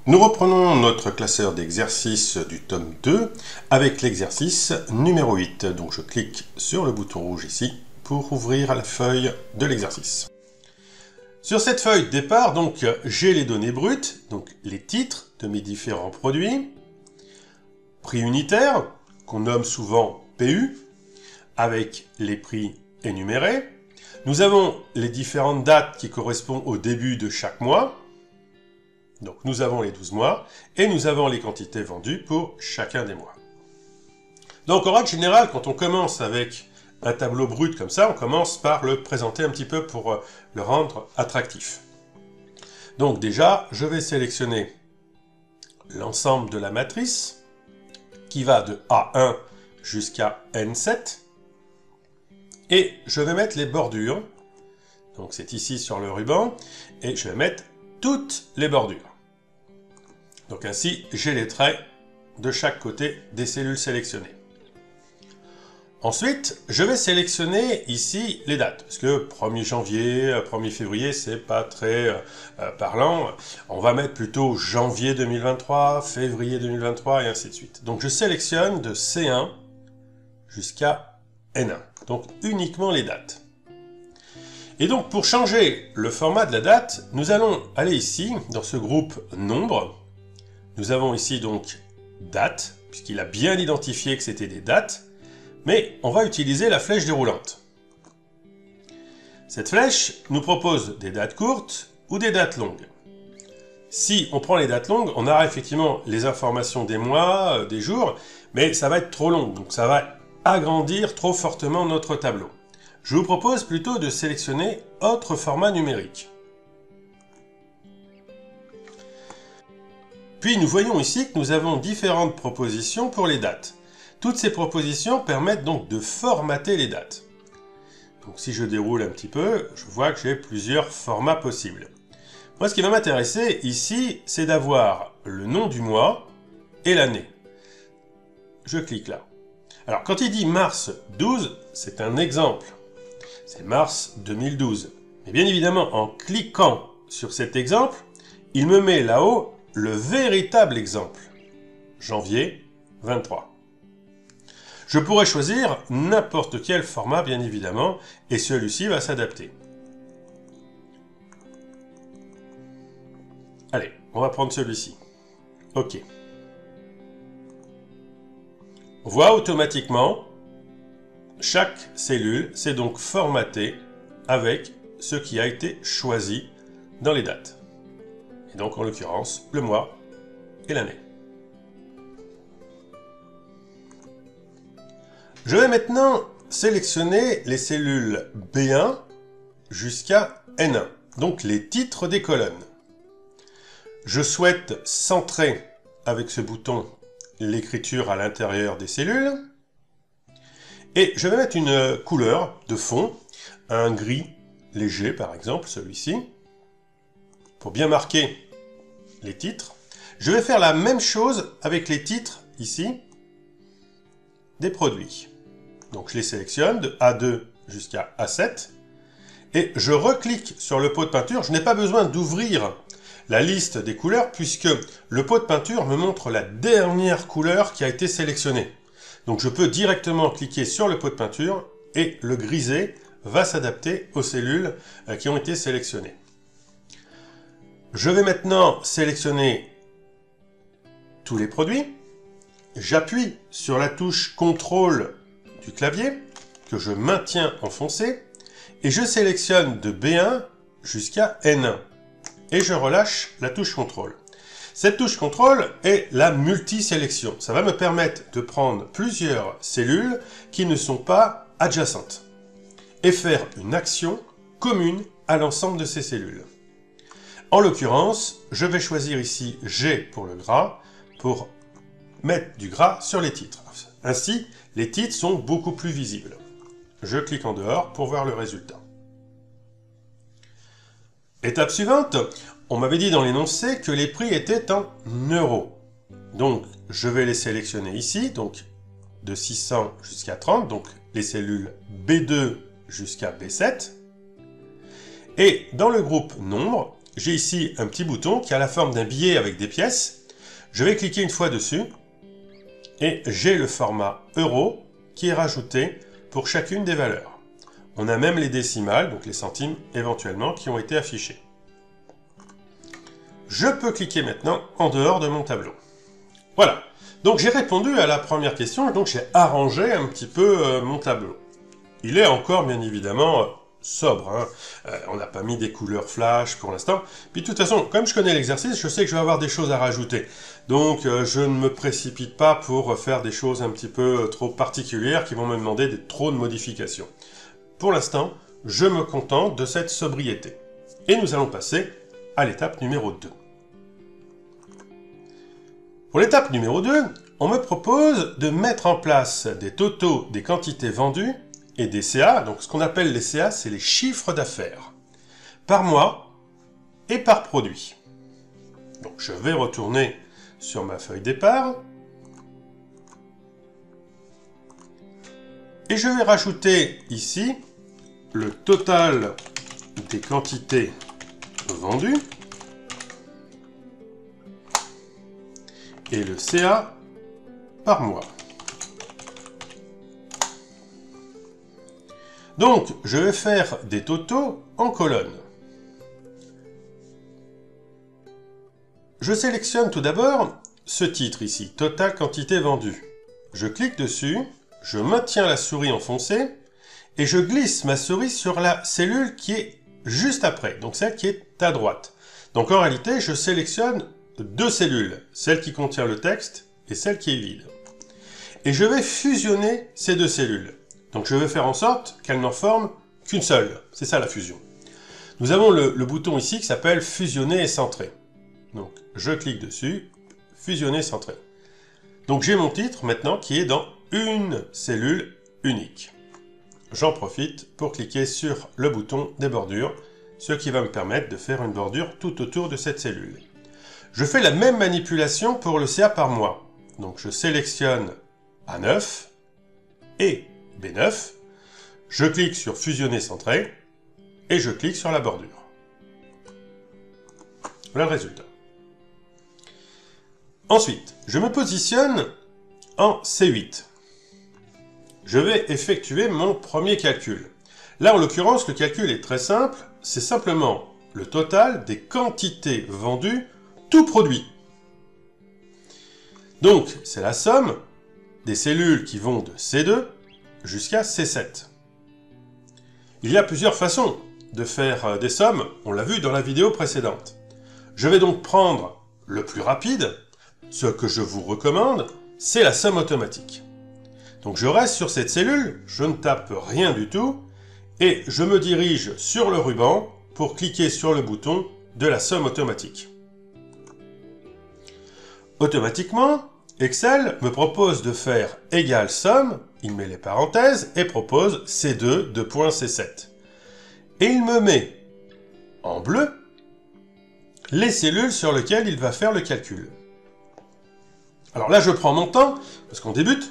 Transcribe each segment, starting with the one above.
Nous reprenons notre classeur d'exercices du tome 2 avec l'exercice numéro 8. Donc je clique sur le bouton rouge ici pour ouvrir la feuille de l'exercice. Sur cette feuille de départ, donc j'ai les données brutes, donc les titres de mes différents produits, prix unitaire, qu'on nomme souvent PU, avec les prix énumérés. Nous avons les différentes dates qui correspondent au début de chaque mois. Donc nous avons les 12 mois, et nous avons les quantités vendues pour chacun des mois. Donc en règle générale, quand on commence avec un tableau brut comme ça, on commence par le présenter un petit peu pour le rendre attractif. Donc déjà, je vais sélectionner l'ensemble de la matrice, qui va de A1 jusqu'à N7, et je vais mettre les bordures, donc c'est ici sur le ruban, et je vais mettre toutes les bordures. Donc ainsi, j'ai les traits de chaque côté des cellules sélectionnées. Ensuite, je vais sélectionner ici les dates, parce que 1er janvier, 1er février, c'est pas très parlant. On va mettre plutôt janvier 2023, février 2023, et ainsi de suite. Donc je sélectionne de C1 jusqu'à N1, donc uniquement les dates. Et donc, pour changer le format de la date, nous allons aller ici, dans ce groupe Nombre. Nous avons ici donc Date, puisqu'il a bien identifié que c'était des dates, mais on va utiliser la flèche déroulante. Cette flèche nous propose des dates courtes ou des dates longues. Si on prend les dates longues, on aura effectivement les informations des mois, des jours, mais ça va être trop long, donc ça va agrandir trop fortement notre tableau. Je vous propose plutôt de sélectionner autre format numérique. Puis nous voyons ici que nous avons différentes propositions pour les dates. Toutes ces propositions permettent donc de formater les dates. Donc si je déroule un petit peu, je vois que j'ai plusieurs formats possibles. Moi, ce qui va m'intéresser ici, c'est d'avoir le nom du mois et l'année. Je clique là. Alors quand il dit mars 12, c'est un exemple. C'est mars 2012. Mais bien évidemment, en cliquant sur cet exemple, il me met là-haut le véritable exemple. Janvier 23. Je pourrais choisir n'importe quel format, bien évidemment, et celui-ci va s'adapter. Allez, on va prendre celui-ci. OK. On voit automatiquement chaque cellule s'est donc formatée avec ce qui a été choisi dans les dates. Et donc en l'occurrence, le mois et l'année. Je vais maintenant sélectionner les cellules B1 jusqu'à N1, donc les titres des colonnes. Je souhaite centrer avec ce bouton l'écriture à l'intérieur des cellules. Et je vais mettre une couleur de fond, un gris léger par exemple, celui-ci, pour bien marquer les titres. Je vais faire la même chose avec les titres ici des produits. Donc je les sélectionne de A2 jusqu'à A7 et je reclique sur le pot de peinture. Je n'ai pas besoin d'ouvrir la liste des couleurs puisque le pot de peinture me montre la dernière couleur qui a été sélectionnée. Donc je peux directement cliquer sur le pot de peinture et le grisé va s'adapter aux cellules qui ont été sélectionnées. Je vais maintenant sélectionner tous les produits. J'appuie sur la touche CTRL du clavier que je maintiens enfoncé et je sélectionne de B1 jusqu'à N1 et je relâche la touche CTRL. Cette touche CTRL est la multi-sélection. Ça va me permettre de prendre plusieurs cellules qui ne sont pas adjacentes et faire une action commune à l'ensemble de ces cellules. En l'occurrence, je vais choisir ici G pour le gras pour mettre du gras sur les titres. Ainsi, les titres sont beaucoup plus visibles. Je clique en dehors pour voir le résultat. Étape suivante, on m'avait dit dans l'énoncé que les prix étaient en euros. Donc, je vais les sélectionner ici, donc de 600 jusqu'à 30, donc les cellules B2 jusqu'à B7. Et dans le groupe nombre, j'ai ici un petit bouton qui a la forme d'un billet avec des pièces. Je vais cliquer une fois dessus et j'ai le format euro qui est rajouté pour chacune des valeurs. On a même les décimales, donc les centimes éventuellement, qui ont été affichés. Je peux cliquer maintenant en dehors de mon tableau. Voilà, donc j'ai répondu à la première question, donc j'ai arrangé un petit peu mon tableau. Il est encore bien évidemment sobre, hein. On n'a pas mis des couleurs flash pour l'instant. Puis de toute façon, comme je connais l'exercice, je sais que je vais avoir des choses à rajouter. Donc je ne me précipite pas pour faire des choses un petit peu trop particulières qui vont me demander trop de modifications. Pour l'instant, je me contente de cette sobriété. Et nous allons passer à l'étape numéro 2. Pour l'étape numéro 2, on me propose de mettre en place des totaux des quantités vendues et des CA. Donc ce qu'on appelle les CA, c'est les chiffres d'affaires, par mois et par produit. Donc je vais retourner sur ma feuille départ. Et je vais rajouter ici le total des quantités vendues et le CA par mois. Donc, je vais faire des totaux en colonne. Je sélectionne tout d'abord ce titre ici, Total quantité vendue. Je clique dessus, je maintiens la souris enfoncée et je glisse ma souris sur la cellule qui est juste après, donc celle qui est à droite. Donc en réalité, je sélectionne deux cellules, celle qui contient le texte et celle qui est vide. Et je vais fusionner ces deux cellules. Donc je vais faire en sorte qu'elles n'en forment qu'une seule. C'est ça la fusion. Nous avons le bouton ici qui s'appelle fusionner et centrer. Donc je clique dessus, fusionner, centrer. Donc j'ai mon titre maintenant qui est dans une cellule unique. J'en profite pour cliquer sur le bouton des bordures, ce qui va me permettre de faire une bordure tout autour de cette cellule. Je fais la même manipulation pour le CA par mois. Donc je sélectionne A9 et B9, je clique sur fusionner centrer et je clique sur la bordure. Voilà le résultat. Ensuite, je me positionne en C8. Je vais effectuer mon premier calcul. Là, en l'occurrence, le calcul est très simple. C'est simplement le total des quantités vendues, tout produit. Donc, c'est la somme des cellules qui vont de C2 jusqu'à C7. Il y a plusieurs façons de faire des sommes, on l'a vu dans la vidéo précédente. Je vais donc prendre le plus rapide. Ce que je vous recommande, c'est la somme automatique. Donc je reste sur cette cellule, je ne tape rien du tout, et je me dirige sur le ruban pour cliquer sur le bouton de la somme automatique. Automatiquement, Excel me propose de faire égale somme, il met les parenthèses et propose C2 de point C7. Et il me met en bleu les cellules sur lesquelles il va faire le calcul. Alors là, je prends mon temps, parce qu'on débute,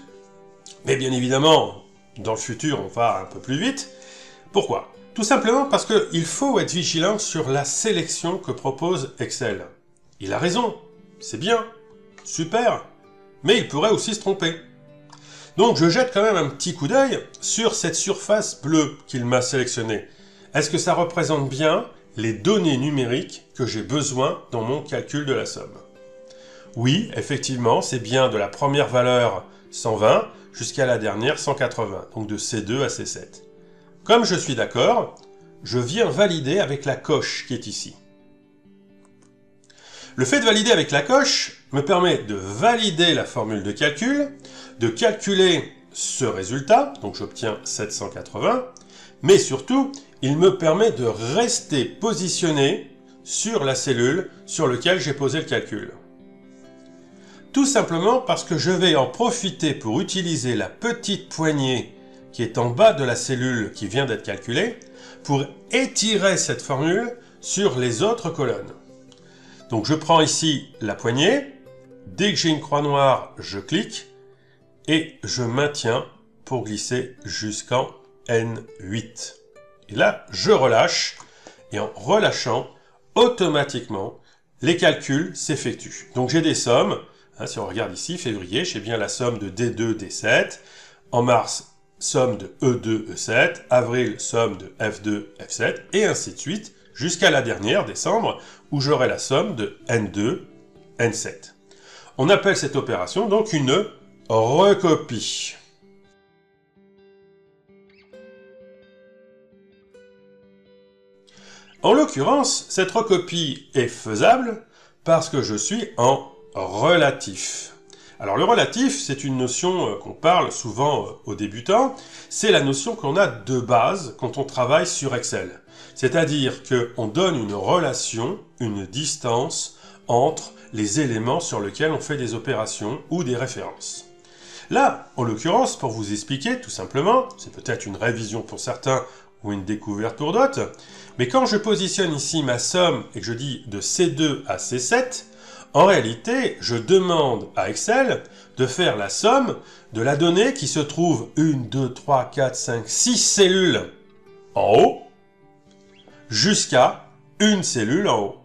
mais bien évidemment, dans le futur, on va un peu plus vite. Pourquoi? Tout simplement parce qu'il faut être vigilant sur la sélection que propose Excel. Il a raison, c'est bien, super, mais il pourrait aussi se tromper. Donc je jette quand même un petit coup d'œil sur cette surface bleue qu'il m'a sélectionnée. Est-ce que ça représente bien les données numériques que j'ai besoin dans mon calcul de la somme? Oui, effectivement, c'est bien de la première valeur 120 jusqu'à la dernière 180, donc de C2 à C7. Comme je suis d'accord, je viens valider avec la coche qui est ici. Le fait de valider avec la coche me permet de valider la formule de calcul, de calculer ce résultat, donc j'obtiens 780, mais surtout, il me permet de rester positionné sur la cellule sur laquelle j'ai posé le calcul. Tout simplement parce que je vais en profiter pour utiliser la petite poignée qui est en bas de la cellule qui vient d'être calculée pour étirer cette formule sur les autres colonnes. Donc je prends ici la poignée, dès que j'ai une croix noire, je clique et je maintiens pour glisser jusqu'en N8. Et là, je relâche, et en relâchant, automatiquement, les calculs s'effectuent. Donc j'ai des sommes, hein, si on regarde ici, février, j'ai bien la somme de D2, D7, en mars, somme de E2, E7, avril, somme de F2, F7, et ainsi de suite, jusqu'à la dernière, décembre, où j'aurai la somme de N2, N7. On appelle cette opération donc une recopie. En l'occurrence, cette recopie est faisable parce que je suis en relatif. Alors le relatif, c'est une notion qu'on parle souvent aux débutants. C'est la notion qu'on a de base quand on travaille sur Excel. C'est-à-dire qu'on donne une relation, une distance entre les éléments sur lesquels on fait des opérations ou des références. Là, en l'occurrence, pour vous expliquer tout simplement, c'est peut-être une révision pour certains ou une découverte pour d'autres, mais quand je positionne ici ma somme et que je dis de C2 à C7, en réalité, je demande à Excel de faire la somme de la donnée qui se trouve 1, 2, 3, 4, 5, 6 cellules en haut, jusqu'à une cellule en haut.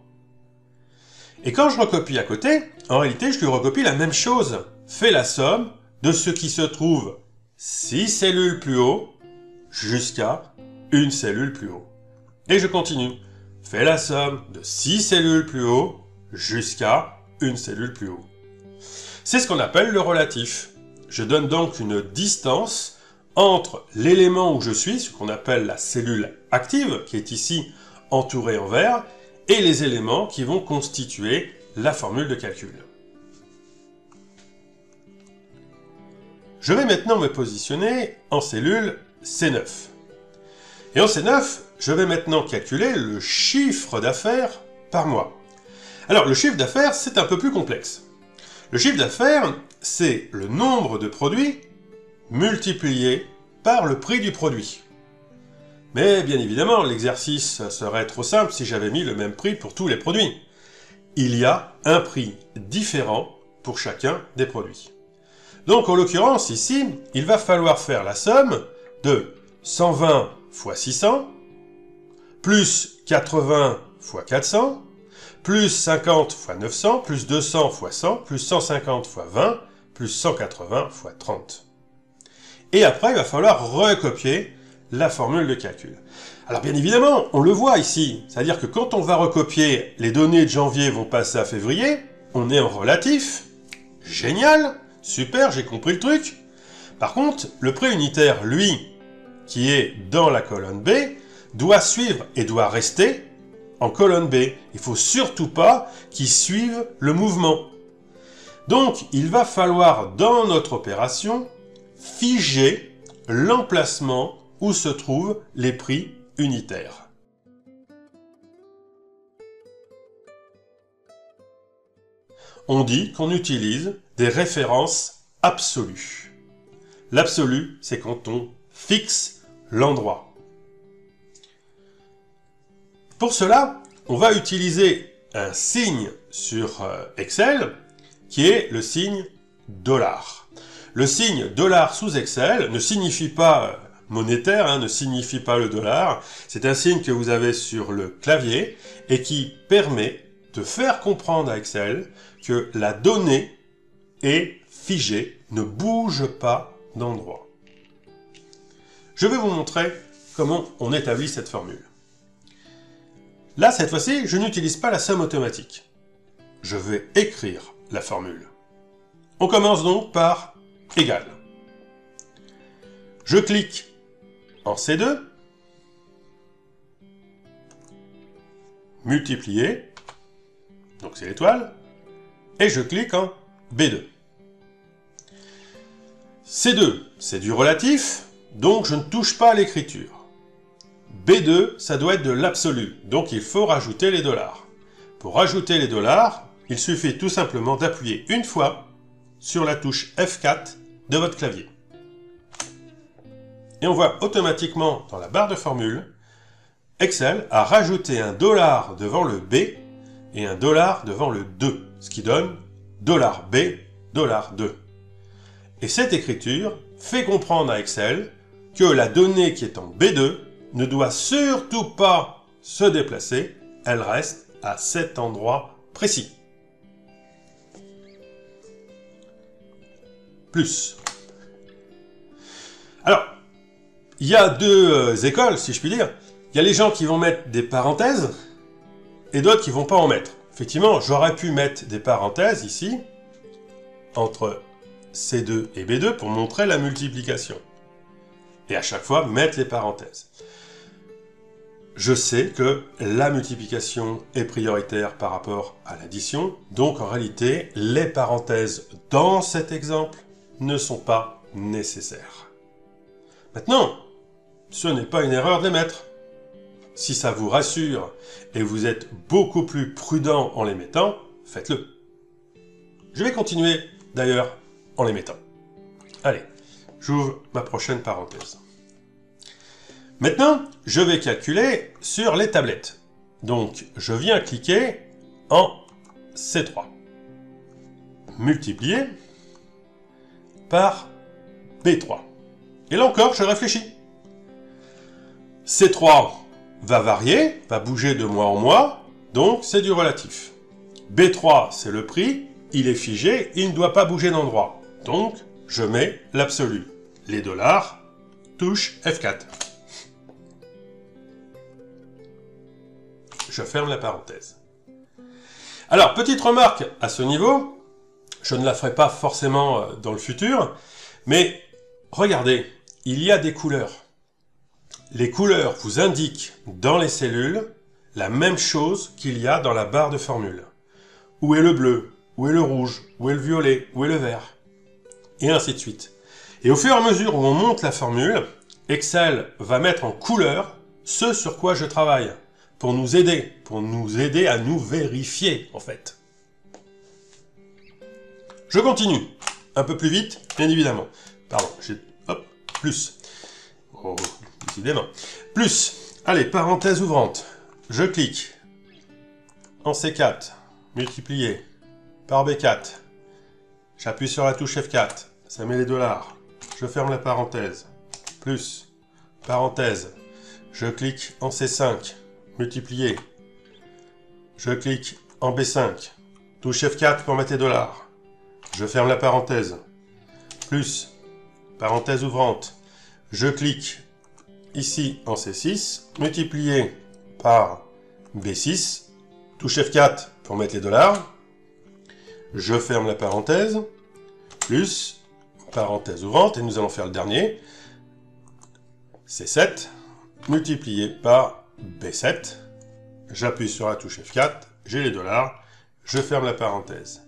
Et quand je recopie à côté, en réalité, je lui recopie la même chose. Fais la somme de ce qui se trouve 6 cellules plus haut, jusqu'à une cellule plus haut. Et je continue. Fais la somme de 6 cellules plus haut, jusqu'à une cellule plus haut. C'est ce qu'on appelle le relatif. Je donne donc une distance entre l'élément où je suis, ce qu'on appelle la cellule active, qui est ici entourée en vert, et les éléments qui vont constituer la formule de calcul. Je vais maintenant me positionner en cellule C9. Et en C9, je vais maintenant calculer le chiffre d'affaires par mois. Alors, le chiffre d'affaires, c'est un peu plus complexe. Le chiffre d'affaires, c'est le nombre de produits multiplié par le prix du produit. Mais bien évidemment, l'exercice serait trop simple si j'avais mis le même prix pour tous les produits. Il y a un prix différent pour chacun des produits. Donc, en l'occurrence, ici, il va falloir faire la somme de 120 fois 600, plus 80 fois 400, plus 50 fois 900, plus 200 fois 100, plus 150 fois 20, plus 180 fois 30. Et après, il va falloir recopier la formule de calcul. Alors bien évidemment, on le voit ici, c'est-à-dire que quand on va recopier, les données de janvier vont passer à février, on est en relatif, génial, super, j'ai compris le truc. Par contre, le prix unitaire, lui, qui est dans la colonne B, doit suivre et doit rester en colonne B. Il ne faut surtout pas qu'il suive le mouvement. Donc, il va falloir, dans notre opération, figer l'emplacement où se trouvent les prix unitaires. On dit qu'on utilise des références absolues. L'absolu, c'est quand on fixe l'endroit. Pour cela, on va utiliser un signe sur Excel qui est le signe $. Le signe $ sous Excel ne signifie pas monétaire, ne signifie pas le dollar. C'est un signe que vous avez sur le clavier et qui permet de faire comprendre à Excel que la donnée est figée, ne bouge pas d'endroit. Je vais vous montrer comment on établit cette formule. Là, cette fois-ci, je n'utilise pas la somme automatique. Je vais écrire la formule. On commence donc par égal. Je clique en C2, multiplier, donc c'est l'étoile, et je clique en B2. C2, c'est du relatif, donc je ne touche pas à l'écriture. B2, ça doit être de l'absolu, donc il faut rajouter les dollars. Pour rajouter les dollars, il suffit tout simplement d'appuyer une fois sur la touche F4 de votre clavier. Et on voit automatiquement dans la barre de formule, Excel a rajouté un dollar devant le B et un dollar devant le 2, ce qui donne $B, $2. Et cette écriture fait comprendre à Excel que la donnée qui est en B2 ne doit surtout pas se déplacer, elle reste à cet endroit précis. Plus. Alors, il y a deux écoles, si je puis dire. Il y a les gens qui vont mettre des parenthèses et d'autres qui vont pas en mettre. Effectivement, j'aurais pu mettre des parenthèses ici, entre C2 et B2 pour montrer la multiplication. Et à chaque fois, mettre les parenthèses. Je sais que la multiplication est prioritaire par rapport à l'addition, donc en réalité, les parenthèses dans cet exemple ne sont pas nécessaires. Maintenant, ce n'est pas une erreur de les mettre. Si ça vous rassure et vous êtes beaucoup plus prudent en les mettant, faites-le. Je vais continuer d'ailleurs en les mettant. Allez, j'ouvre ma prochaine parenthèse. Maintenant, je vais calculer sur les tablettes. Donc, je viens cliquer en C3. Multiplié par B3. Et là encore, je réfléchis. C3 va varier, va bouger de mois en mois, donc c'est du relatif. B3, c'est le prix, il est figé, il ne doit pas bouger d'endroit. Donc, je mets l'absolu. Les dollars, touche F4. Je ferme la parenthèse. Alors, petite remarque à ce niveau, je ne la ferai pas forcément dans le futur, mais regardez, il y a des couleurs. Les couleurs vous indiquent dans les cellules la même chose qu'il y a dans la barre de formule. Où est le bleu? Où est le rouge? Où est le violet? Où est le vert? Et ainsi de suite. Et au fur et à mesure où on monte la formule, Excel va mettre en couleur ce sur quoi je travaille, pour nous aider à nous vérifier, en fait. Je continue, un peu plus vite, bien évidemment. Pardon, hop, plus. Oh, décidément. Plus, allez, parenthèse ouvrante. Je clique en C4, multiplié par B4. J'appuie sur la touche F4, ça met les dollars. Je ferme la parenthèse. Plus, parenthèse. Je clique en C5, multiplié. Je clique en B5, touche F4 pour mettre les dollars. Je ferme la parenthèse. Plus, parenthèse ouvrante. Je clique ici en C6, multiplié par B6, touche F4 pour mettre les dollars. Je ferme la parenthèse, plus, parenthèse ouvrante, et nous allons faire le dernier, C7, multiplié par B7. J'appuie sur la touche F4, j'ai les dollars, je ferme la parenthèse.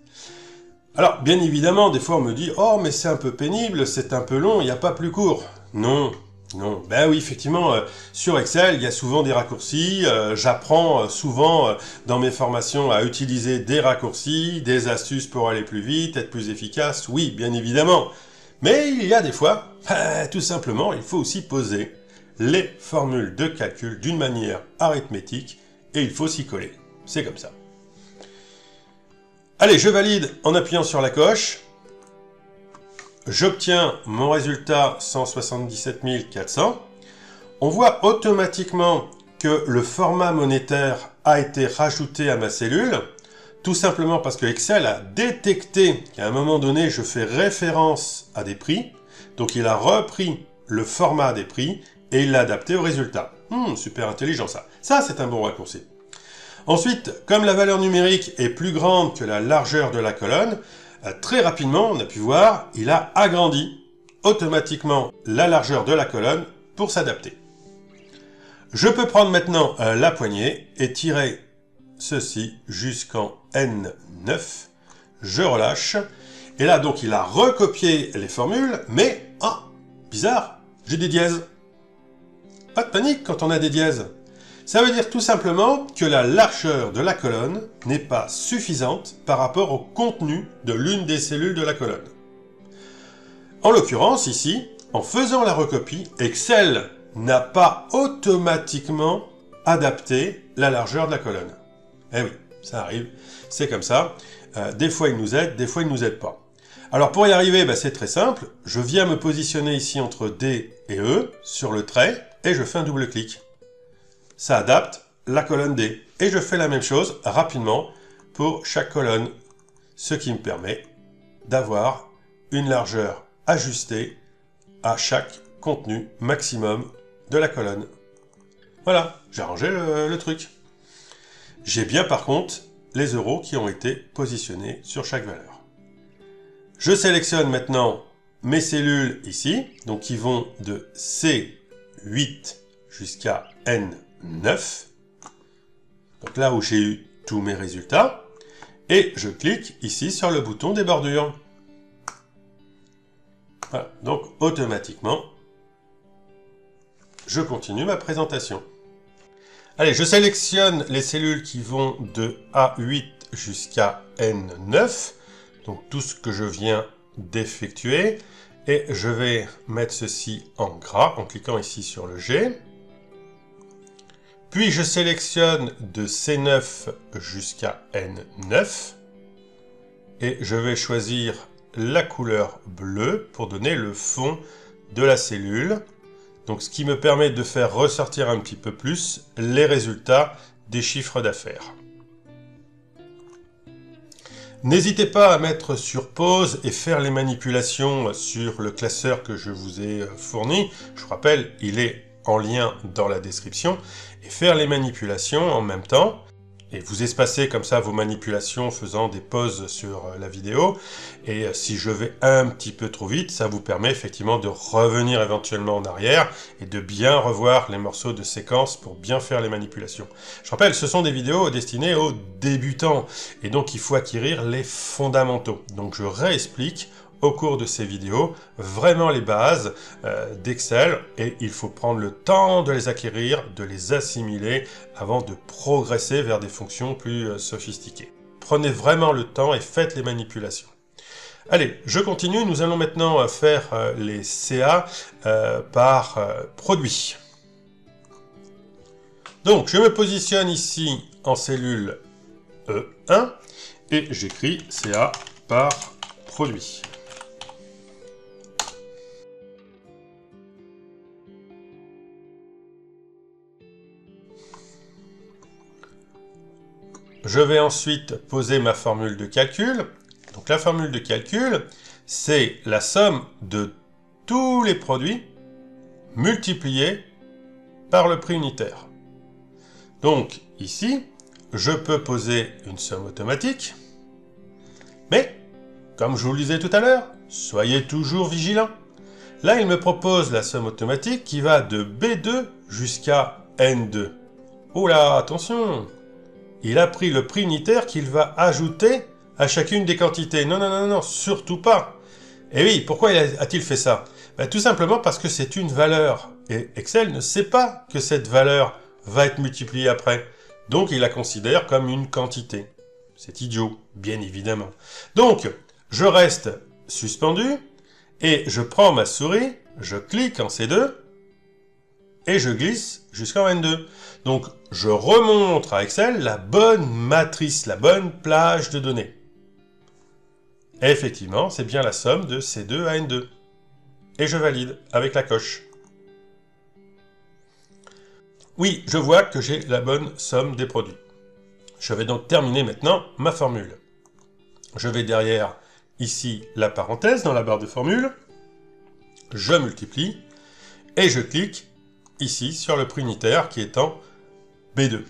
Alors, bien évidemment, des fois on me dit « Oh, mais c'est un peu pénible, c'est un peu long, il n'y a pas plus court. » Non, non. Ben oui, effectivement, sur Excel, il y a souvent des raccourcis. J'apprends souvent dans mes formations à utiliser des raccourcis, des astuces pour aller plus vite, être plus efficace. Oui, bien évidemment. Mais il y a des fois, tout simplement, il faut aussi poser les formules de calcul d'une manière arithmétique et il faut s'y coller. C'est comme ça. Allez, je valide en appuyant sur la coche. J'obtiens mon résultat 177 400. On voit automatiquement que le format monétaire a été rajouté à ma cellule, tout simplement parce que Excel a détecté qu'à un moment donné, je fais référence à des prix. Donc il a repris le format des prix et il l'a adapté au résultat. Super intelligent ça. Ça, c'est un bon raccourci. Ensuite, comme la valeur numérique est plus grande que la largeur de la colonne, très rapidement, on a pu voir, il a agrandi automatiquement la largeur de la colonne pour s'adapter. Je peux prendre maintenant la poignée et tirer ceci jusqu'en N9. Je relâche. Et là, donc, il a recopié les formules, mais, bizarre, j'ai des dièses. Pas de panique quand on a des dièses. Ça veut dire tout simplement que la largeur de la colonne n'est pas suffisante par rapport au contenu de l'une des cellules de la colonne. En l'occurrence, ici, en faisant la recopie, Excel n'a pas automatiquement adapté la largeur de la colonne. Eh oui, ça arrive, c'est comme ça. Des fois, il nous aide, des fois, il ne nous aide pas. Alors pour y arriver, c'est très simple. Je viens me positionner ici entre D et E sur le trait et je fais un double clic. Ça adapte la colonne D. Et je fais la même chose rapidement pour chaque colonne, ce qui me permet d'avoir une largeur ajustée à chaque contenu maximum de la colonne. Voilà, j'ai rangé le truc. J'ai bien par contre les euros qui ont été positionnés sur chaque valeur. Je sélectionne maintenant mes cellules ici, donc qui vont de C8 jusqu'à N9. Donc là où j'ai eu tous mes résultats. Et je clique ici sur le bouton des bordures. Voilà, donc automatiquement, je continue ma présentation. Allez, je sélectionne les cellules qui vont de A8 jusqu'à N9, donc tout ce que je viens d'effectuer, et je vais mettre ceci en gras en cliquant ici sur le G. Puis je sélectionne de C9 jusqu'à N9, et je vais choisir la couleur bleue pour donner le fond de la cellule. Donc ce qui me permet de faire ressortir un petit peu plus les résultats des chiffres d'affaires. N'hésitez pas à mettre sur pause et faire les manipulations sur le classeur que je vous ai fourni. Je vous rappelle, il est en lien dans la description. Et faire les manipulations en même temps. Et vous espacez comme ça vos manipulations en faisant des pauses sur la vidéo. Et si je vais un petit peu trop vite, ça vous permet effectivement de revenir éventuellement en arrière et de bien revoir les morceaux de séquence pour bien faire les manipulations. Je rappelle, ce sont des vidéos destinées aux débutants et donc il faut acquérir les fondamentaux. Donc je réexplique au cours de ces vidéos vraiment les bases d'Excel et il faut prendre le temps de les acquérir, de les assimiler avant de progresser vers des fonctions plus sophistiquées. Prenez vraiment le temps et faites les manipulations. Allez, je continue. Nous allons maintenant faire les CA par produit. Donc, je me positionne ici en cellule E1 et j'écris CA par produit. Je vais ensuite poser ma formule de calcul. Donc la formule de calcul, c'est la somme de tous les produits multipliés par le prix unitaire. Donc ici, je peux poser une somme automatique, mais comme je vous le disais tout à l'heure, soyez toujours vigilants. Là, il me propose la somme automatique qui va de B2 jusqu'à N2. Oh là, attention! Il a pris le prix unitaire qu'il va ajouter à chacune des quantités. Non, non, non, non, surtout pas. Et oui, pourquoi a-t-il fait ça? Tout simplement parce que c'est une valeur. Et Excel ne sait pas que cette valeur va être multipliée après. Donc, il la considère comme une quantité. C'est idiot, bien évidemment. Donc, je reste suspendu et je prends ma souris, je clique en C2 et je glisse jusqu'en N2. Donc, je remontre à Excel la bonne matrice, la bonne plage de données. Et effectivement, c'est bien la somme de C2 à N2. Et je valide avec la coche. Oui, je vois que j'ai la bonne somme des produits. Je vais donc terminer maintenant ma formule. Je vais derrière, ici, la parenthèse dans la barre de formule. Je multiplie et je clique ici sur le prix unitaire qui est en B2.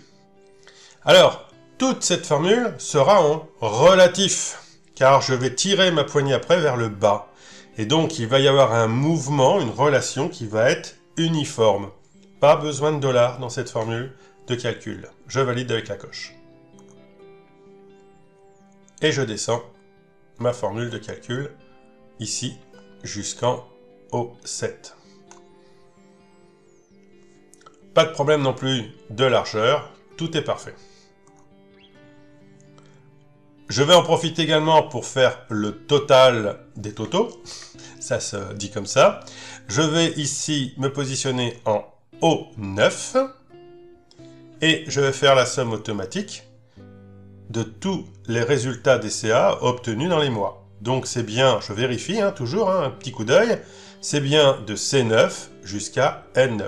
Alors, toute cette formule sera en relatif, car je vais tirer ma poignée après vers le bas. Et donc, il va y avoir un mouvement, une relation qui va être uniforme. Pas besoin de dollars dans cette formule de calcul. Je valide avec la coche. Et je descends ma formule de calcul ici jusqu'en O7. Pas de problème non plus de largeur, tout est parfait. Je vais en profiter également pour faire le total des totaux. Ça se dit comme ça. Je vais ici me positionner en O9 et je vais faire la somme automatique de tous les résultats des CA obtenus dans les mois. Donc c'est bien, je vérifie toujours, un petit coup d'œil, c'est bien de C9 jusqu'à N9.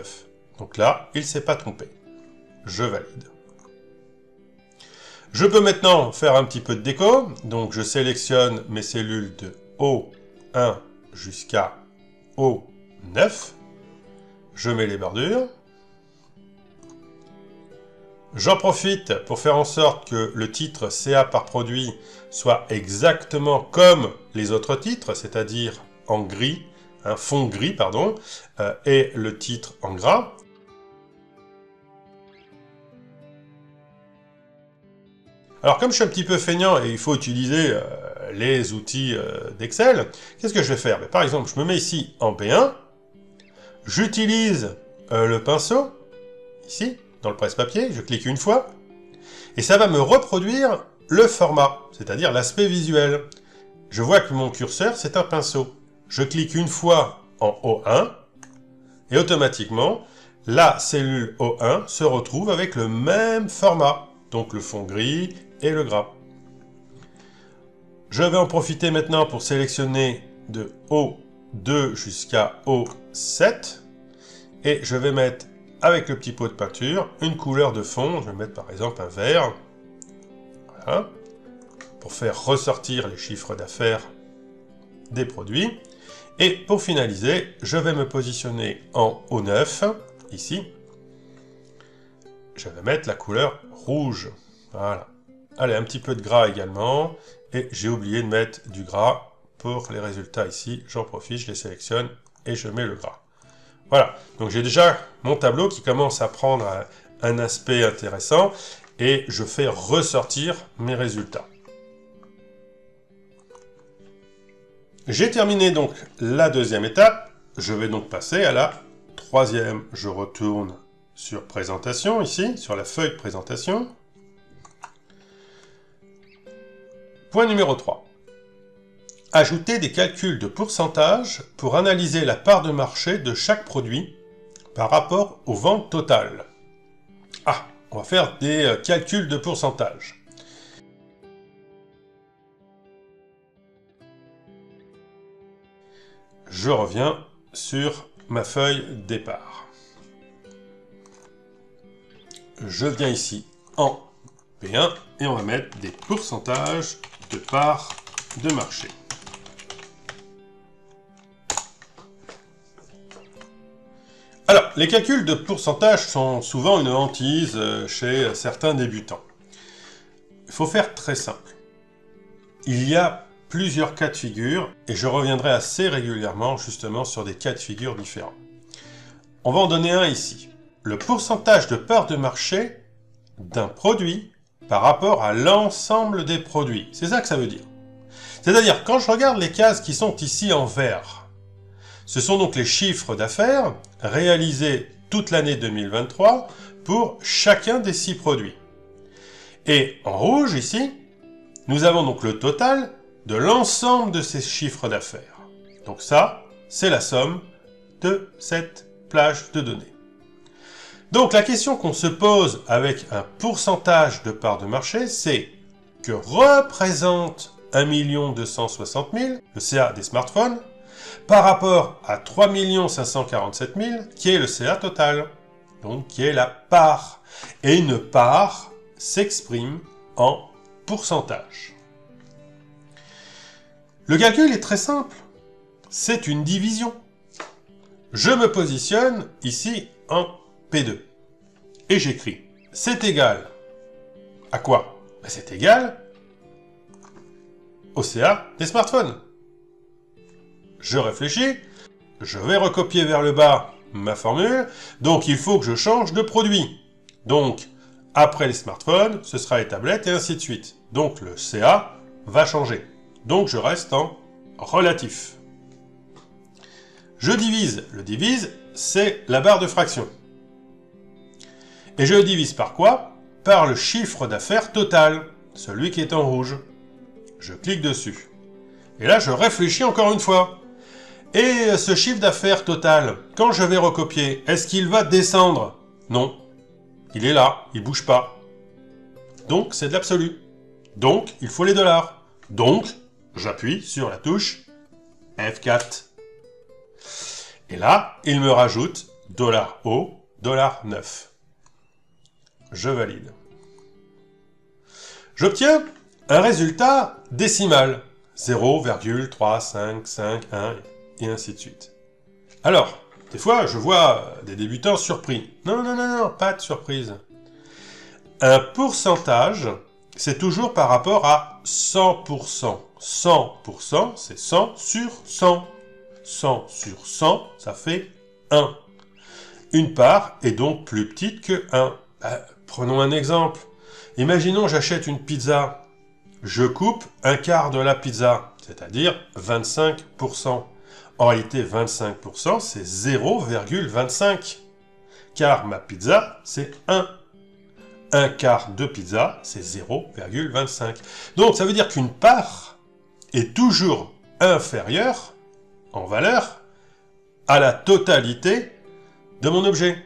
Donc là, il ne s'est pas trompé. Je valide. Je peux maintenant faire un petit peu de déco. Donc je sélectionne mes cellules de O1 jusqu'à O9. Je mets les bordures. J'en profite pour faire en sorte que le titre CA par produit soit exactement comme les autres titres, c'est-à-dire en gris, un fond gris, pardon, et le titre en gras. Alors comme je suis un petit peu feignant et il faut utiliser les outils d'Excel, qu'est-ce que je vais faire? Par exemple, je me mets ici en B1, j'utilise le pinceau, ici, dans le presse-papier, je clique une fois, et ça va me reproduire le format, c'est-à-dire l'aspect visuel. Je vois que mon curseur, c'est un pinceau. Je clique une fois en O1, et automatiquement, la cellule O1 se retrouve avec le même format, donc le fond gris et le gras. Je vais en profiter maintenant pour sélectionner de O2 jusqu'à O7, et je vais mettre, avec le petit pot de peinture, une couleur de fond. Je vais mettre par exemple un vert, voilà, pour faire ressortir les chiffres d'affaires des produits. Et pour finaliser, je vais me positionner en O9, ici. Je vais mettre la couleur rouge. Voilà. Allez, un petit peu de gras également. Et j'ai oublié de mettre du gras pour les résultats ici. J'en profite, je les sélectionne et je mets le gras. Voilà. Donc j'ai déjà mon tableau qui commence à prendre un aspect intéressant. Et je fais ressortir mes résultats. J'ai terminé donc la deuxième étape. Je vais donc passer à la troisième. Je retourne sur présentation, ici, sur la feuille de présentation. Point numéro 3. Ajouter des calculs de pourcentage pour analyser la part de marché de chaque produit par rapport aux ventes totales. Ah, on va faire des calculs de pourcentage. Je reviens sur ma feuille départ. Je viens ici en P1 et on va mettre des pourcentages de part de marché. Alors, les calculs de pourcentage sont souvent une hantise chez certains débutants. Il faut faire très simple. Il y a plusieurs cas de figure et je reviendrai assez régulièrement justement sur des cas de figure différents. On va en donner un ici. Le pourcentage de part de marché d'un produit par rapport à l'ensemble des produits. C'est ça que ça veut dire. C'est-à-dire, quand je regarde les cases qui sont ici en vert, ce sont donc les chiffres d'affaires réalisés toute l'année 2023 pour chacun des 6 produits. Et en rouge, ici, nous avons donc le total de l'ensemble de ces chiffres d'affaires. Donc ça, c'est la somme de cette plage de données. Donc la question qu'on se pose avec un pourcentage de part de marché, c'est que représente 1 260 000, le CA des smartphones, par rapport à 3 547 000, qui est le CA total, donc qui est la part. Et une part s'exprime en pourcentage. Le calcul est très simple, c'est une division. Je me positionne ici en P2 et j'écris c'est égal à quoi? C'est égal au CA des smartphones. Je réfléchis, je vais recopier vers le bas ma formule, donc il faut que je change de produit. Donc, après les smartphones, ce sera les tablettes et ainsi de suite. Donc le CA va changer. Donc je reste en relatif. Je divise. Le divise, c'est la barre de fraction. Et je le divise par quoi? Par le chiffre d'affaires total, celui qui est en rouge. Je clique dessus. Et là, je réfléchis encore une fois. Et ce chiffre d'affaires total, quand je vais recopier, est-ce qu'il va descendre? Non. Il est là, il ne bouge pas. Donc, c'est de l'absolu. Donc, il faut les dollars. Donc, j'appuie sur la touche F4. Et là, il me rajoute $O, $9. Je valide. J'obtiens un résultat décimal. 0,3551 et ainsi de suite. Alors, des fois, je vois des débutants surpris. Non, non, non, non, pas de surprise. Un pourcentage, c'est toujours par rapport à 100%. 100%, c'est 100 sur 100. 100 sur 100, ça fait 1. Une part est donc plus petite que 1. Prenons un exemple. Imaginons j'achète une pizza. Je coupe un quart de la pizza, c'est-à-dire 25%. En réalité, 25%, c'est 0,25. Car ma pizza, c'est 1. Un quart de pizza, c'est 0,25. Donc, ça veut dire qu'une part est toujours inférieure, en valeur, à la totalité de mon objet.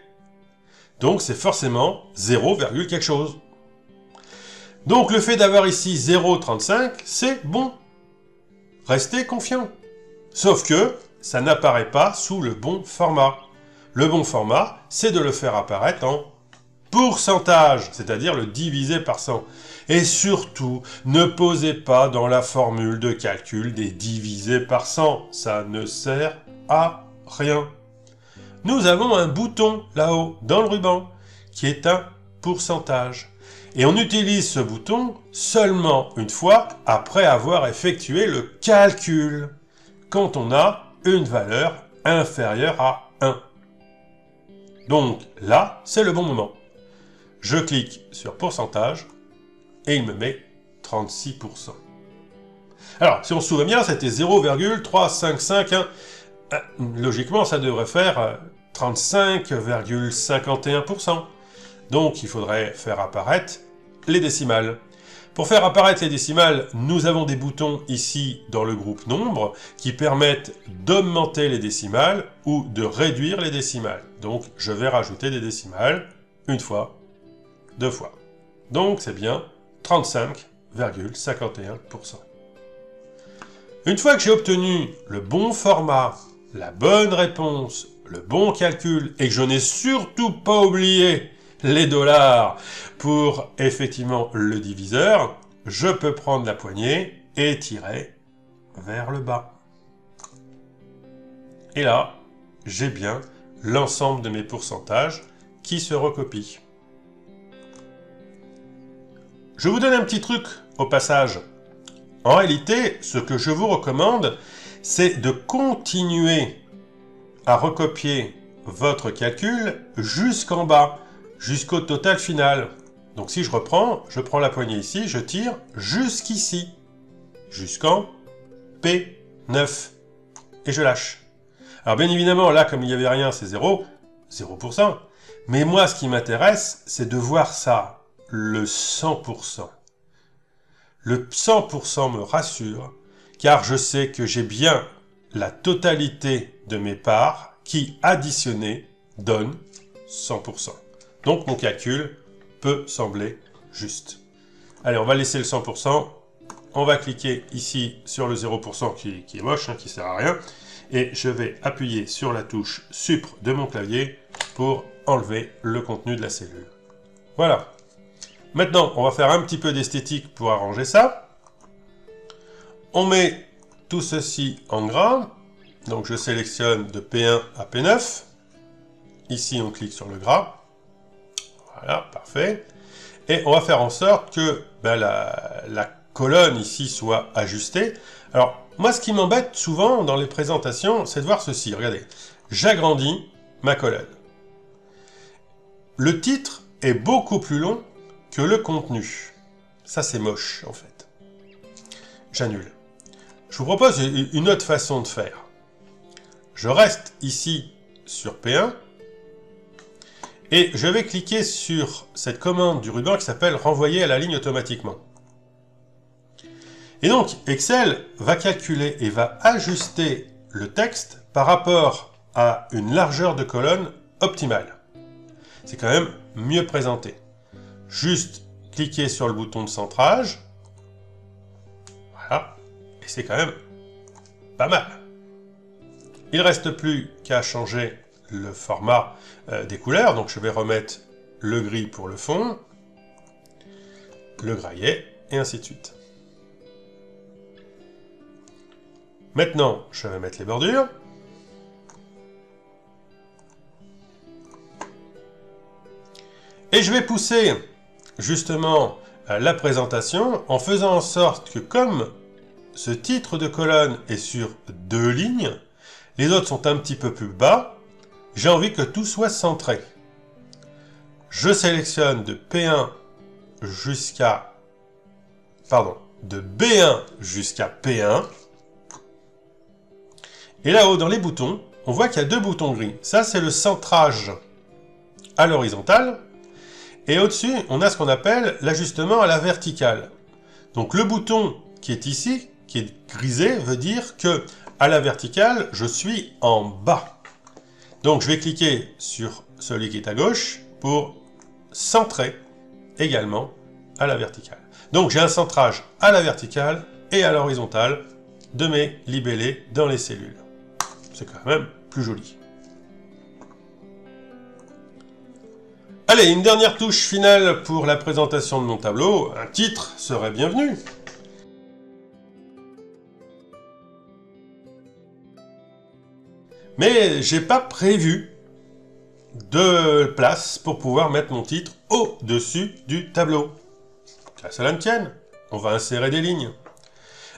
Donc, c'est forcément 0, quelque chose. Donc, le fait d'avoir ici 0,35, c'est bon. Restez confiant. Sauf que ça n'apparaît pas sous le bon format. Le bon format, c'est de le faire apparaître en pourcentage, c'est-à-dire le diviser par 100. Et surtout, ne posez pas dans la formule de calcul des divisés par 100. Ça ne sert à rien. Nous avons un bouton là-haut, dans le ruban, qui est un pourcentage. Et on utilise ce bouton seulement une fois après avoir effectué le calcul, quand on a une valeur inférieure à 1. Donc là, c'est le bon moment. Je clique sur pourcentage et il me met 36%. Alors, si on se souvient bien, c'était 0,355. Logiquement, ça devrait faire 35,51%. Donc, il faudrait faire apparaître les décimales. Pour faire apparaître les décimales, nous avons des boutons ici dans le groupe nombre qui permettent d'augmenter les décimales ou de réduire les décimales. Donc, je vais rajouter des décimales une fois, deux fois. Donc, c'est bien 35,51%. Une fois que j'ai obtenu le bon format, la bonne réponse, le bon calcul et que je n'ai surtout pas oublié les dollars pour effectivement le diviseur, je peux prendre la poignée et tirer vers le bas. Et là, j'ai bien l'ensemble de mes pourcentages qui se recopient. Je vous donne un petit truc au passage. En réalité, ce que je vous recommande, c'est de continuer à recopier votre calcul jusqu'en bas, jusqu'au total final. Donc si je reprends, je prends la poignée ici, je tire jusqu'ici, jusqu'en P9, et je lâche. Alors bien évidemment, là, comme il n'y avait rien, c'est 0, 0%. Mais moi, ce qui m'intéresse, c'est de voir ça, le 100%. Le 100% me rassure, car je sais que j'ai bien la totalité de mes parts qui, additionnées, donne 100%. Donc mon calcul peut sembler juste. Allez, on va laisser le 100%. On va cliquer ici sur le 0% qui est moche, qui ne sert à rien. Et je vais appuyer sur la touche Supr de mon clavier pour enlever le contenu de la cellule. Voilà. Maintenant, on va faire un petit peu d'esthétique pour arranger ça. On met tout ceci en gras. Donc je sélectionne de P1 à P9. Ici, on clique sur le gras. Voilà, parfait. Et on va faire en sorte que la colonne ici soit ajustée. Alors, moi, ce qui m'embête souvent dans les présentations, c'est de voir ceci. Regardez, j'agrandis ma colonne. Le titre est beaucoup plus long que le contenu. Ça, c'est moche, en fait. J'annule. Je vous propose une autre façon de faire. Je reste ici sur P1 et je vais cliquer sur cette commande du ruban qui s'appelle « Renvoyer à la ligne automatiquement ». Et donc, Excel va calculer et va ajuster le texte par rapport à une largeur de colonne optimale. C'est quand même mieux présenté. Juste cliquer sur le bouton de centrage. Voilà. Et c'est quand même pas mal. Il ne reste plus qu'à changer le format des couleurs. Donc je vais remettre le gris pour le fond, le graillet, et ainsi de suite. Maintenant, je vais mettre les bordures. Et je vais pousser justement la présentation en faisant en sorte que comme ce titre de colonne est sur 2 lignes, les autres sont un petit peu plus bas, j'ai envie que tout soit centré. Je sélectionne de P1 jusqu'à... Pardon, de B1 jusqu'à P1. Et là-haut, dans les boutons, on voit qu'il y a 2 boutons gris. Ça, c'est le centrage à l'horizontale. Et au-dessus, on a ce qu'on appelle l'ajustement à la verticale. Donc le bouton qui est ici, qui est grisé, veut dire que à la verticale, je suis en bas. Donc je vais cliquer sur celui qui est à gauche pour centrer également à la verticale. Donc j'ai un centrage à la verticale et à l'horizontale de mes libellés dans les cellules. C'est quand même plus joli. Allez, une dernière touche finale pour la présentation de mon tableau. Un titre serait bienvenu. Mais j'ai pas prévu de place pour pouvoir mettre mon titre au-dessus du tableau. Qu'à cela ne tienne, on va insérer des lignes.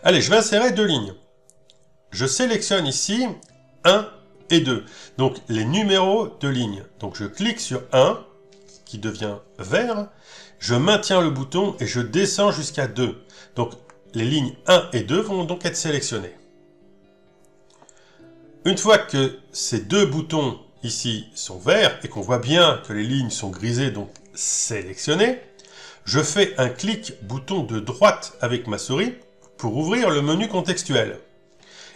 Allez, je vais insérer 2 lignes. Je sélectionne ici 1 et 2. Donc les numéros de lignes. Donc je clique sur 1, qui devient vert. Je maintiens le bouton et je descends jusqu'à 2. Donc les lignes 1 et 2 vont donc être sélectionnées. Une fois que ces 2 boutons ici sont verts et qu'on voit bien que les lignes sont grisées, donc sélectionnées, je fais un clic bouton de droite avec ma souris pour ouvrir le menu contextuel.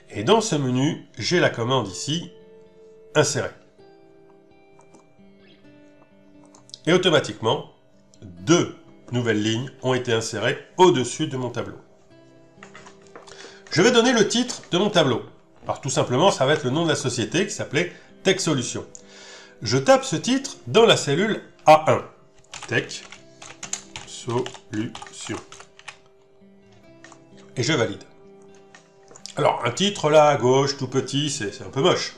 Et dans ce menu, j'ai la commande ici, insérer. Et automatiquement, 2 nouvelles lignes ont été insérées au-dessus de mon tableau. Je vais donner le titre de mon tableau. Alors tout simplement, ça va être le nom de la société qui s'appelait Tech Solutions. Je tape ce titre dans la cellule A1. Tech Solutions. Et je valide. Alors un titre là à gauche, tout petit, c'est un peu moche.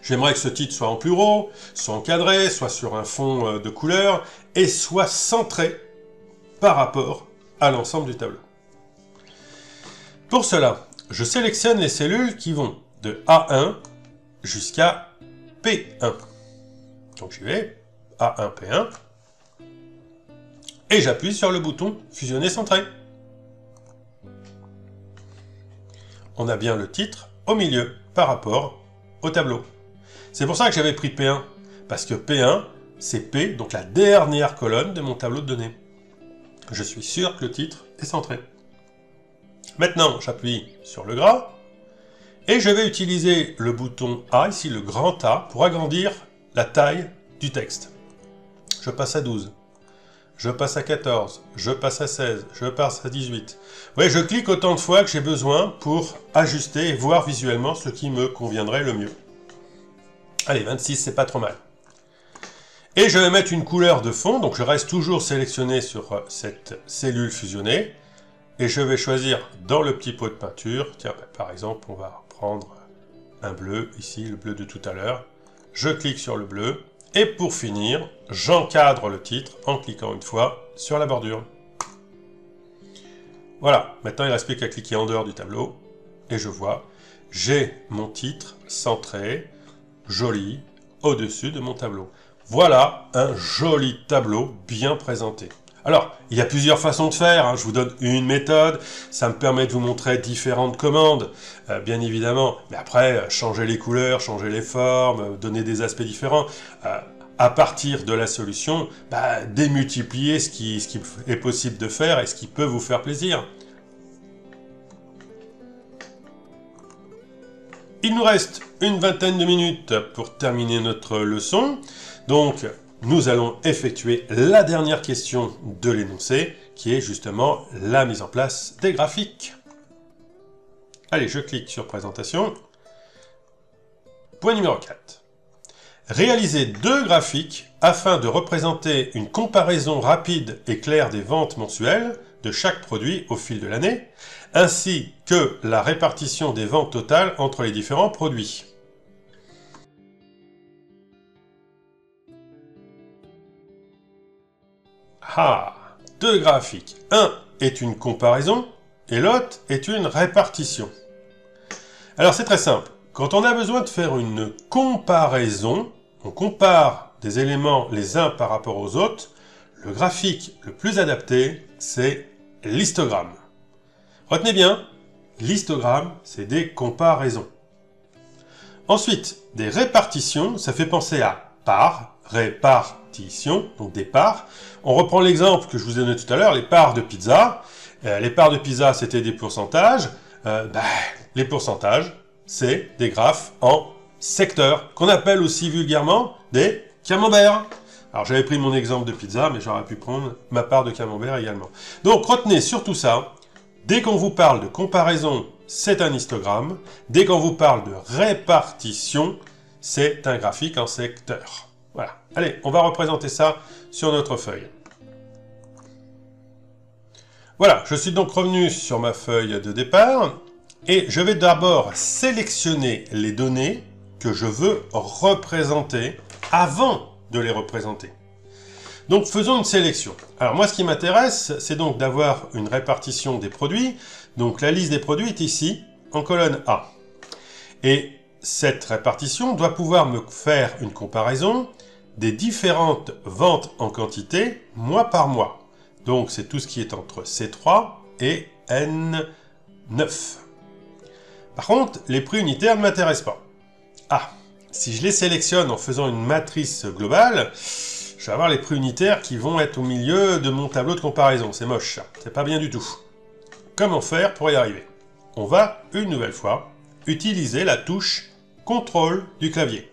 J'aimerais que ce titre soit en plus gros, soit encadré, soit sur un fond de couleur, et soit centré par rapport à l'ensemble du tableau. Pour cela, je sélectionne les cellules qui vont de A1 jusqu'à P1. Donc j'y vais, A1, P1, et j'appuie sur le bouton fusionner centré. On a bien le titre au milieu par rapport au tableau. C'est pour ça que j'avais pris P1, parce que P1, c'est P, donc la dernière colonne de mon tableau de données. Je suis sûr que le titre est centré. Maintenant, j'appuie sur le gras, et je vais utiliser le bouton A, ici le grand A, pour agrandir la taille du texte. Je passe à 12, je passe à 14, je passe à 16, je passe à 18. Oui, je clique autant de fois que j'ai besoin pour ajuster et voir visuellement ce qui me conviendrait le mieux. Allez, 26, c'est pas trop mal. Et je vais mettre une couleur de fond, donc je reste toujours sélectionné sur cette cellule fusionnée. Et je vais choisir dans le petit pot de peinture, tiens, par exemple, on va prendre un bleu, ici, le bleu de tout à l'heure. Je clique sur le bleu, et pour finir, j'encadre le titre en cliquant une fois sur la bordure. Voilà, maintenant il ne reste plus qu'à cliquer en dehors du tableau, et je vois, j'ai mon titre centré, joli, au-dessus de mon tableau. Voilà un joli tableau bien présenté. Alors, il y a plusieurs façons de faire, hein. Je vous donne une méthode, ça me permet de vous montrer différentes commandes, bien évidemment, mais après, changer les couleurs, changer les formes, donner des aspects différents, à partir de la solution, démultiplier ce qui est possible de faire et ce qui peut vous faire plaisir. Il nous reste une vingtaine de minutes pour terminer notre leçon, donc nous allons effectuer la dernière question de l'énoncé, qui est justement la mise en place des graphiques. Allez, je clique sur présentation. Point numéro 4. Réaliser 2 graphiques afin de représenter une comparaison rapide et claire des ventes mensuelles de chaque produit au fil de l'année, ainsi que la répartition des ventes totales entre les différents produits. Ah, 2 graphiques. Un est une comparaison et l'autre est une répartition. Alors c'est très simple. Quand on a besoin de faire une comparaison, on compare des éléments les uns par rapport aux autres, le graphique le plus adapté, c'est l'histogramme. Retenez bien, l'histogramme, c'est des comparaisons. Ensuite, des répartitions, ça fait penser à part, répartition, donc des parts. On reprend l'exemple que je vous ai donné tout à l'heure, les parts de pizza. Les parts de pizza, c'était des pourcentages. Les pourcentages, c'est des graphes en secteurs, qu'on appelle aussi vulgairement des camemberts. Alors j'avais pris mon exemple de pizza, mais j'aurais pu prendre ma part de camembert également. Donc retenez surtout ça, dès qu'on vous parle de comparaison, c'est un histogramme. Dès qu'on vous parle de répartition, c'est un graphique en secteur. Voilà. Allez, on va représenter ça sur notre feuille. Voilà, je suis donc revenu sur ma feuille de départ et je vais d'abord sélectionner les données que je veux représenter avant de les représenter. Donc faisons une sélection. Alors moi ce qui m'intéresse, c'est donc d'avoir une répartition des produits. Donc la liste des produits est ici, en colonne A. Et cette répartition doit pouvoir me faire une comparaison des différentes ventes en quantité mois par mois. Donc c'est tout ce qui est entre C3 et N9. Par contre, les prix unitaires ne m'intéressent pas. Ah, si je les sélectionne en faisant une matrice globale, je vais avoir les prix unitaires qui vont être au milieu de mon tableau de comparaison. C'est moche, ça. C'est pas bien du tout. Comment faire pour y arriver? On va, une nouvelle fois, utiliser la touche CTRL du clavier.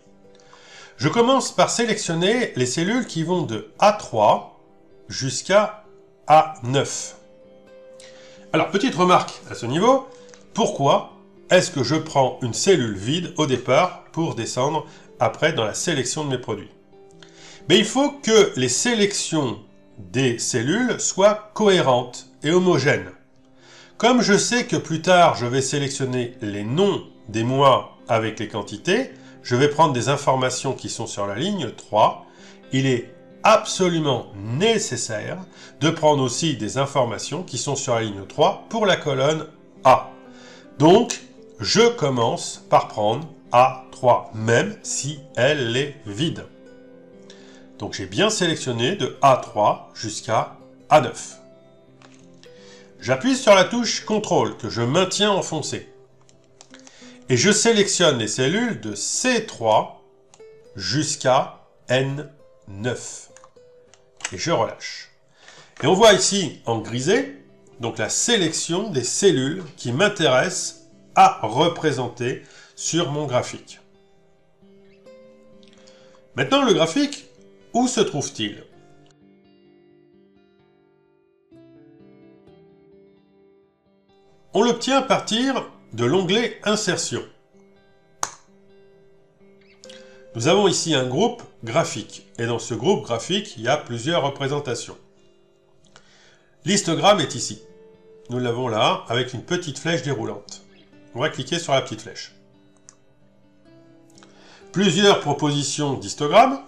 Je commence par sélectionner les cellules qui vont de A3 jusqu'à A9. Alors, petite remarque à ce niveau, pourquoi est-ce que je prends une cellule vide au départ pour descendre après dans la sélection de mes produits? Mais il faut que les sélections des cellules soient cohérentes et homogènes. Comme je sais que plus tard je vais sélectionner les noms des mois avec les quantités, je vais prendre des informations qui sont sur la ligne 3. Il est absolument nécessaire de prendre aussi des informations qui sont sur la ligne 3 pour la colonne A. Donc, je commence par prendre A3, même si elle est vide. Donc j'ai bien sélectionné de A3 jusqu'à A9. J'appuie sur la touche CTRL que je maintiens enfoncée. Et je sélectionne les cellules de C3 jusqu'à N9. Et je relâche. Et on voit ici en grisé, donc la sélection des cellules qui m'intéressent à représenter sur mon graphique. Maintenant, le graphique, où se trouve-t-il? On l'obtient à partir de l'onglet Insertion. Nous avons ici un groupe graphique, et dans ce groupe graphique, il y a plusieurs représentations. L'histogramme est ici. Nous l'avons là, avec une petite flèche déroulante. On va cliquer sur la petite flèche. Plusieurs propositions d'histogramme.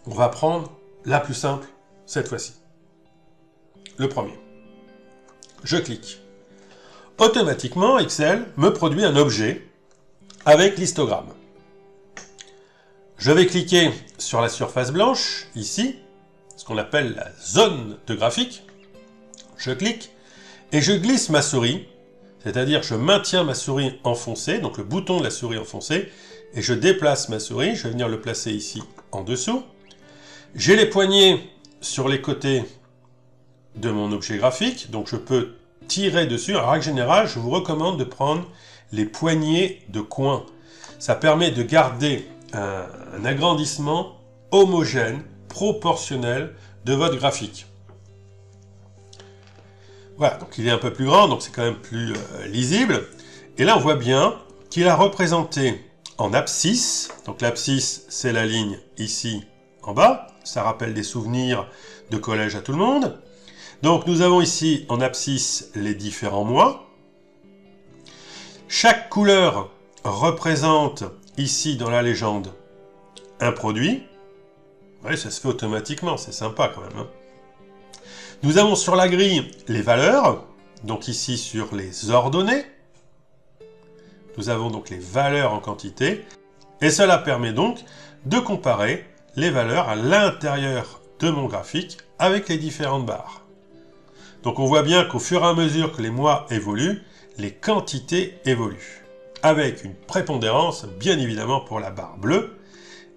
On va prendre la plus simple cette fois-ci. Le premier. Je clique. Automatiquement, Excel me produit un objet avec l'histogramme. Je vais cliquer sur la surface blanche, ici, ce qu'on appelle la zone de graphique. Je clique et je glisse ma souris, c'est-à-dire je maintiens ma souris enfoncée, donc le bouton de la souris enfoncé, et je déplace ma souris, je vais venir le placer ici en dessous. J'ai les poignées sur les côtés de mon objet graphique, donc je peux tirer dessus. En règle générale, je vous recommande de prendre les poignées de coin. Ça permet de garder un agrandissement homogène, proportionnel de votre graphique. Voilà, donc il est un peu plus grand, donc c'est quand même plus lisible. Et là, on voit bien qu'il a représenté en abscisse. Donc l'abscisse, c'est la ligne ici en bas. Ça rappelle des souvenirs de collège à tout le monde. Donc nous avons ici en abscisse les différents mois. Chaque couleur représente ici dans la légende un produit. Oui, ça se fait automatiquement, c'est sympa quand même. Hein. Nous avons sur la grille les valeurs, donc ici sur les ordonnées. Nous avons donc les valeurs en quantité. Et cela permet donc de comparer les valeurs à l'intérieur de mon graphique avec les différentes barres. Donc on voit bien qu'au fur et à mesure que les mois évoluent, les quantités évoluent. Avec une prépondérance, bien évidemment, pour la barre bleue.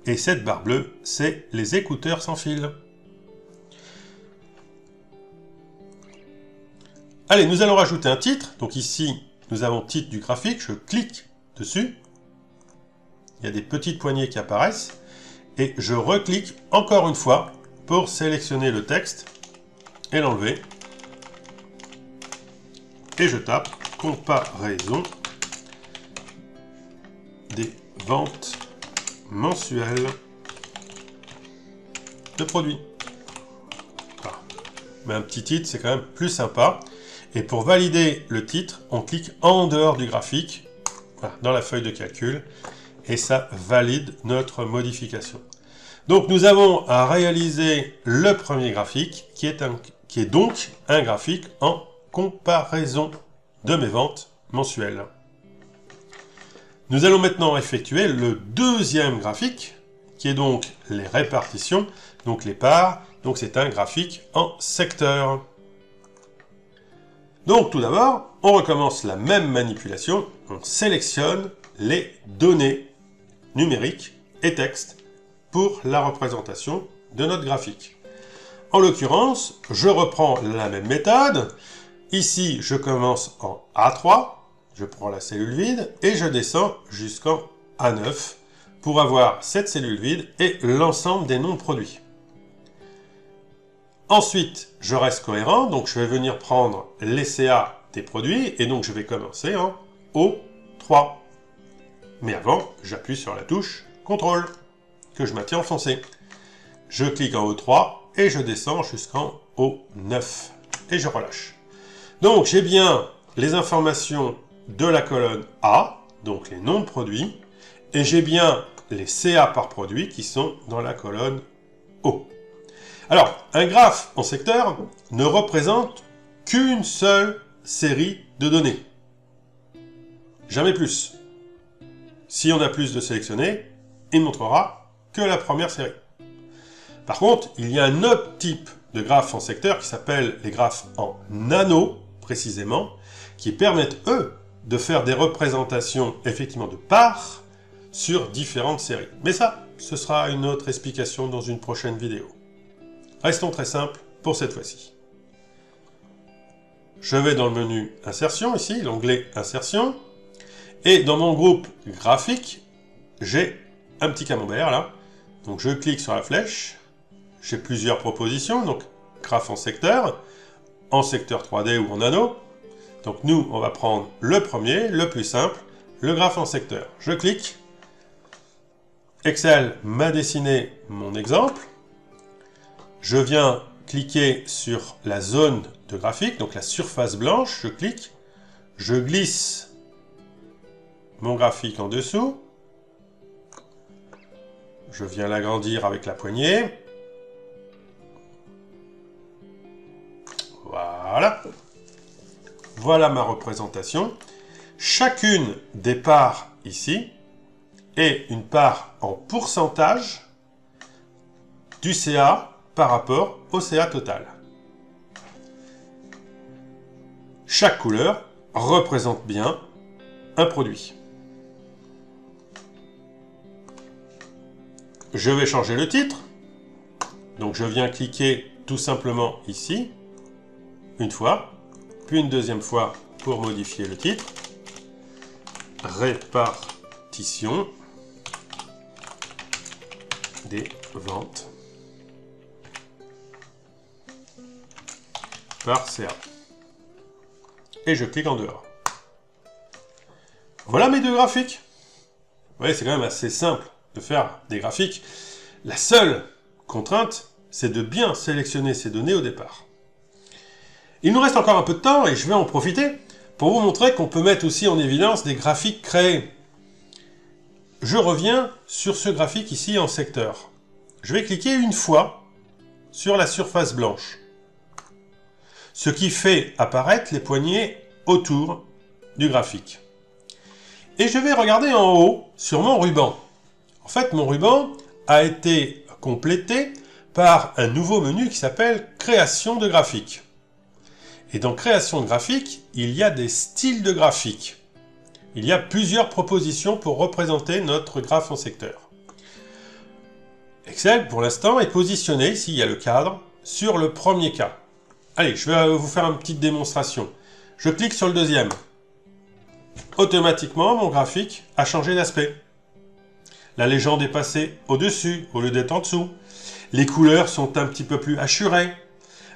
Et cette barre bleue, c'est les écouteurs sans fil. Allez, nous allons rajouter un titre. Donc ici, nous avons titre du graphique. Je clique dessus. Il y a des petites poignées qui apparaissent. Et je reclique encore une fois pour sélectionner le texte et l'enlever. Et je tape comparaison des ventes mensuelles de produits. Voilà. Mais un petit titre, c'est quand même plus sympa. Et pour valider le titre, on clique en dehors du graphique, voilà, dans la feuille de calcul, et ça valide notre modification. Donc nous avons à réaliser le premier graphique, qui est donc un graphique en comparaison de mes ventes mensuelles. Nous allons maintenant effectuer le deuxième graphique, qui est donc les répartitions, donc les parts. Donc c'est un graphique en secteur. Donc tout d'abord, on recommence la même manipulation. On sélectionne les données numériques et texte pour la représentation de notre graphique. En l'occurrence, je reprends la même méthode. Ici, je commence en A3. Je prends la cellule vide et je descends jusqu'en A9 pour avoir cette cellule vide et l'ensemble des noms de produits. Ensuite, je reste cohérent, donc je vais venir prendre les CA des produits et donc je vais commencer en O3. Mais avant, j'appuie sur la touche CTRL que je maintiens enfoncée. Je clique en O3 et je descends jusqu'en O9 et je relâche. Donc j'ai bien les informations de la colonne A, donc les noms de produits, et j'ai bien les CA par produit qui sont dans la colonne O. Alors, un graphe en secteur ne représente qu'une seule série de données. Jamais plus. Si on a plus de sélectionnés, il ne montrera que la première série. Par contre, il y a un autre type de graphe en secteur qui s'appelle les graphes en nano, précisément, qui permettent, eux, de faire des représentations, effectivement, de parts sur différentes séries. Mais ça, ce sera une autre explication dans une prochaine vidéo. Restons très simples pour cette fois-ci. Je vais dans le menu Insertion, ici, l'onglet Insertion, et dans mon groupe graphique, j'ai un petit camembert, là. Donc je clique sur la flèche, j'ai plusieurs propositions, donc graphe en secteur 3D ou en nano. Donc nous, on va prendre le premier, le plus simple, le graphe en secteur. Je clique. Excel m'a dessiné mon exemple. Je viens cliquer sur la zone de graphique, donc la surface blanche. Je clique. Je glisse mon graphique en dessous. Je viens l'agrandir avec la poignée. Voilà. Voilà ma représentation. Chacune des parts ici est une part en pourcentage du CA par rapport au CA total. Chaque couleur représente bien un produit. Je vais changer le titre. Donc je viens cliquer tout simplement ici, une fois. Puis une deuxième fois pour modifier le titre. Répartition des ventes par CA. Et je clique en dehors. Voilà mes deux graphiques. Vous voyez, c'est quand même assez simple de faire des graphiques. La seule contrainte, c'est de bien sélectionner ces données au départ. Il nous reste encore un peu de temps et je vais en profiter pour vous montrer qu'on peut mettre aussi en évidence des graphiques créés. Je reviens sur ce graphique ici en secteur. Je vais cliquer une fois sur la surface blanche, ce qui fait apparaître les poignées autour du graphique. Et je vais regarder en haut sur mon ruban. En fait, mon ruban a été complété par un nouveau menu qui s'appelle Création de graphique. Et dans Création de graphique, il y a des styles de graphique. Il y a plusieurs propositions pour représenter notre graphe en secteur. Excel, pour l'instant, est positionné, ici il y a le cadre, sur le premier cas. Allez, je vais vous faire une petite démonstration. Je clique sur le deuxième. Automatiquement, mon graphique a changé d'aspect. La légende est passée au-dessus au lieu d'être en dessous. Les couleurs sont un petit peu plus hachurées.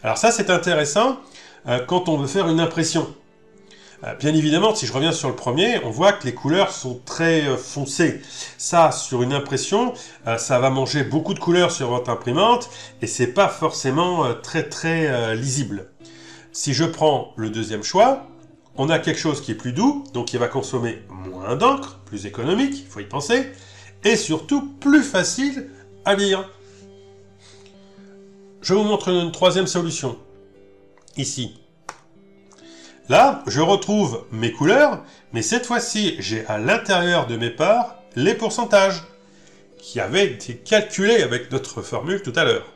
Alors ça, c'est intéressant quand on veut faire une impression. Bien évidemment, si je reviens sur le premier, on voit que les couleurs sont très foncées. Ça, sur une impression, ça va manger beaucoup de couleurs sur votre imprimante et c'est pas forcément très lisible. Si je prends le deuxième choix, on a quelque chose qui est plus doux, donc qui va consommer moins d'encre, plus économique, il faut y penser, et surtout plus facile à lire. Je vous montre une troisième solution, ici. Là, je retrouve mes couleurs, mais cette fois-ci, j'ai à l'intérieur de mes parts les pourcentages, qui avaient été calculés avec notre formule tout à l'heure.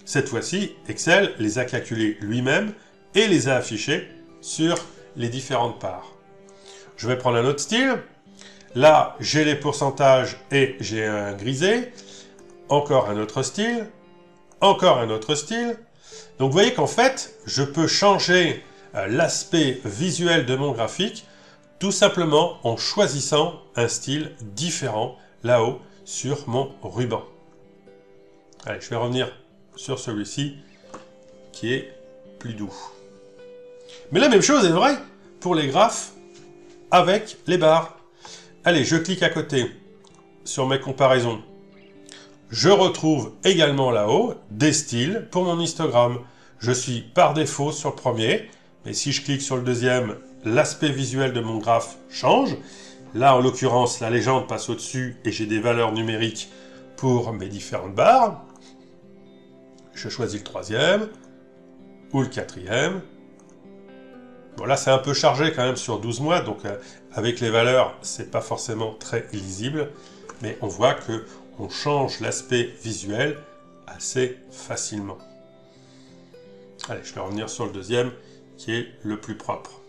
Cette fois-ci, Excel les a calculés lui-même et les a affichés sur les différentes parts. Je vais prendre un autre style. Là, j'ai les pourcentages et j'ai un grisé. Encore un autre style. Encore un autre style. Donc vous voyez qu'en fait, je peux changer l'aspect visuel de mon graphique tout simplement en choisissant un style différent là-haut sur mon ruban. Allez, je vais revenir sur celui-ci qui est plus doux. Mais la même chose est vraie pour les graphes avec les barres. Allez, je clique à côté sur mes comparaisons. Je retrouve également là-haut des styles pour mon histogramme. Je suis par défaut sur le premier, mais si je clique sur le deuxième, l'aspect visuel de mon graphe change. Là, en l'occurrence, la légende passe au-dessus et j'ai des valeurs numériques pour mes différentes barres. Je choisis le troisième ou le quatrième. Bon, là, c'est un peu chargé quand même sur 12 mois, donc avec les valeurs, c'est pas forcément très lisible, mais on voit que on change l'aspect visuel assez facilement. Allez, je vais revenir sur le deuxième, qui est le plus propre.